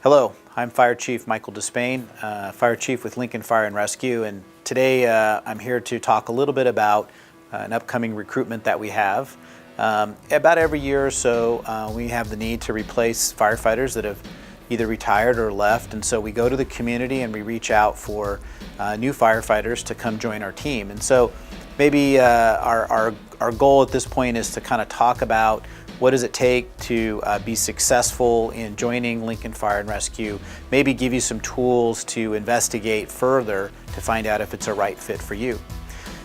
Hello, I'm Fire Chief Michael Despain, Fire Chief with Lincoln Fire and Rescue, and today I'm here to talk a little bit about an upcoming recruitment that we have. About every year or so, we have the need to replace firefighters that have either retired or left, and so we go to the community and we reach out for new firefighters to come join our team. And so maybe our goal at this point is to kind of talk about what does it take to be successful in joining Lincoln Fire and Rescue, maybe give you some tools to investigate further to find out if it's a right fit for you.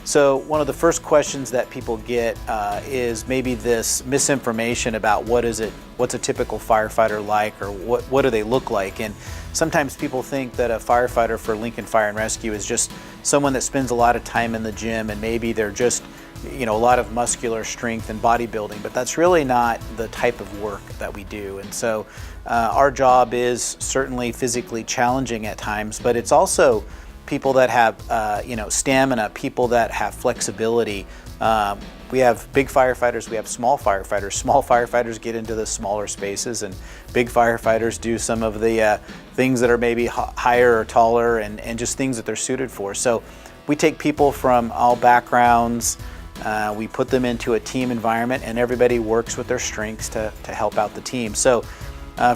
So one of the first questions that people get is maybe this misinformation about what's a typical firefighter like, or what do they look like. And sometimes people think that a firefighter for Lincoln Fire and Rescue is just someone that spends a lot of time in the gym, and maybe they're just a lot of muscular strength and bodybuilding, but that's really not the type of work that we do. And so our job is certainly physically challenging at times, but it's also people that have stamina, people that have flexibility. We have big firefighters, we have small firefighters. Small firefighters get into the smaller spaces, and big firefighters do some of the things that are maybe higher or taller, and just things that they're suited for. So we take people from all backgrounds, we put them into a team environment, and everybody works with their strengths to help out the team. So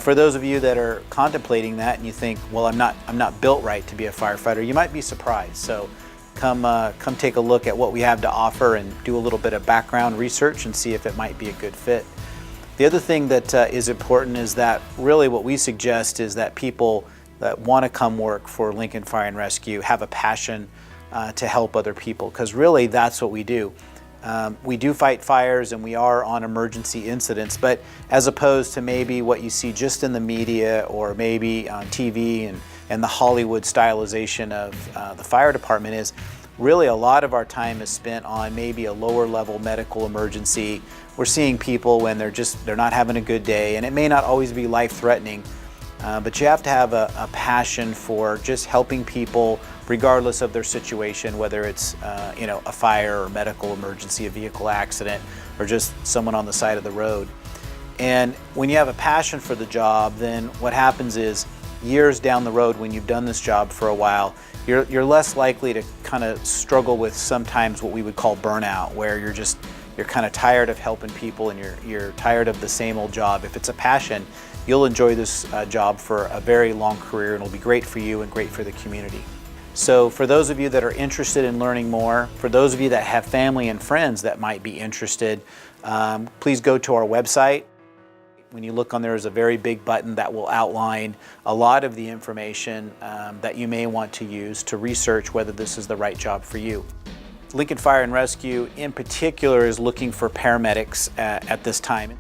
for those of you that are contemplating that and you think, well, I'm not built right to be a firefighter, you might be surprised. So come take a look at what we have to offer and do a little bit of background research and see if it might be a good fit. The other thing that is important is that really what we suggest is that people that want to come work for Lincoln Fire and Rescue have a passion to help other people, because really that's what we do. We do fight fires and we are on emergency incidents, but as opposed to maybe what you see just in the media or maybe on TV and the Hollywood stylization of the fire department, is really a lot of our time is spent on maybe a lower level medical emergency. We're seeing people when they're not having a good day, and it may not always be life-threatening, but you have to have a passion for just helping people regardless of their situation, whether it's a fire or medical emergency, a vehicle accident, or just someone on the side of the road. And when you have a passion for the job, then what happens is years down the road, when you've done this job for a while, you're less likely to kind of struggle with sometimes what we would call burnout, where you're kind of tired of helping people and you're tired of the same old job. If it's a passion, you'll enjoy this job for a very long career, and it'll be great for you and great for the community. So for those of you that are interested in learning more, for those of you that have family and friends that might be interested, please go to our website. When you look on there is a very big button that will outline a lot of the information that you may want to use to research whether this is the right job for you. Lincoln Fire and Rescue in particular is looking for paramedics at this time.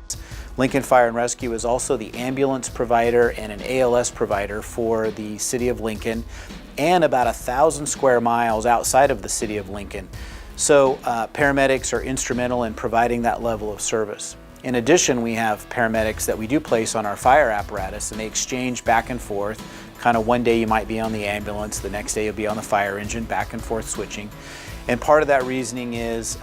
Lincoln Fire and Rescue is also the ambulance provider and an ALS provider for the city of Lincoln and about 1,000 square miles outside of the city of Lincoln. So paramedics are instrumental in providing that level of service. In addition, we have paramedics that we do place on our fire apparatus, and they exchange back and forth. Kind of one day you might be on the ambulance, the next day you'll be on the fire engine, back and forth switching. And part of that reasoning is,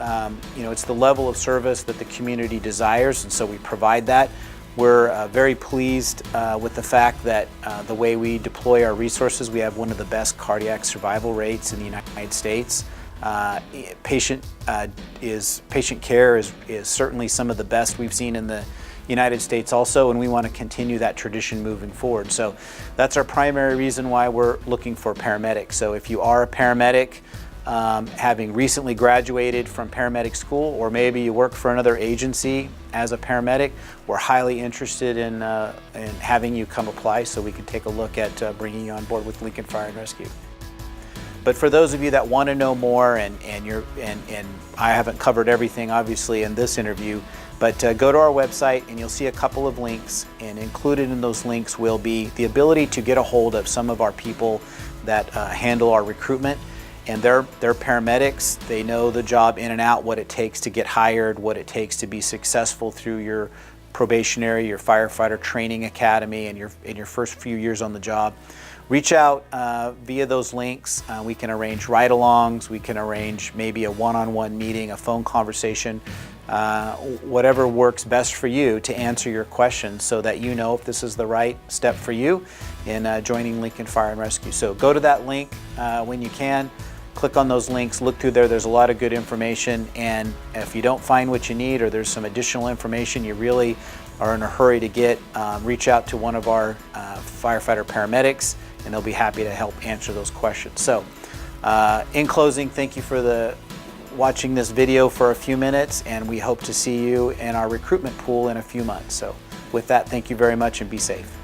it's the level of service that the community desires, and so we provide that. We're very pleased with the fact that the way we deploy our resources, we have one of the best cardiac survival rates in the United States. Patient care is certainly some of the best we've seen in the United States also, and we want to continue that tradition moving forward. So that's our primary reason why we're looking for paramedics. So if you are a paramedic, having recently graduated from paramedic school, or maybe you work for another agency as a paramedic, we're highly interested in having you come apply so we can take a look at bringing you on board with Lincoln Fire and Rescue. But for those of you that want to know more, and I haven't covered everything obviously in this interview, but go to our website and you'll see a couple of links, and included in those links will be the ability to get a hold of some of our people that handle our recruitment. And they're paramedics. They know the job in and out, what it takes to get hired, what it takes to be successful through your probationary, your firefighter training academy, and in your first few years on the job. Reach out via those links. We can arrange ride-alongs. We can arrange maybe a one-on-one meeting, a phone conversation whatever works best for you to answer your questions so that you know if this is the right step for you in joining Lincoln Fire and Rescue. So go to that link when you can. Click on those links, look through there. There's a lot of good information, and if you don't find what you need or there's some additional information you really are in a hurry to get, reach out to one of our firefighter paramedics, and they'll be happy to help answer those questions. So in closing, thank you for watching this video for a few minutes, and we hope to see you in our recruitment pool in a few months. So with that, thank you very much and be safe.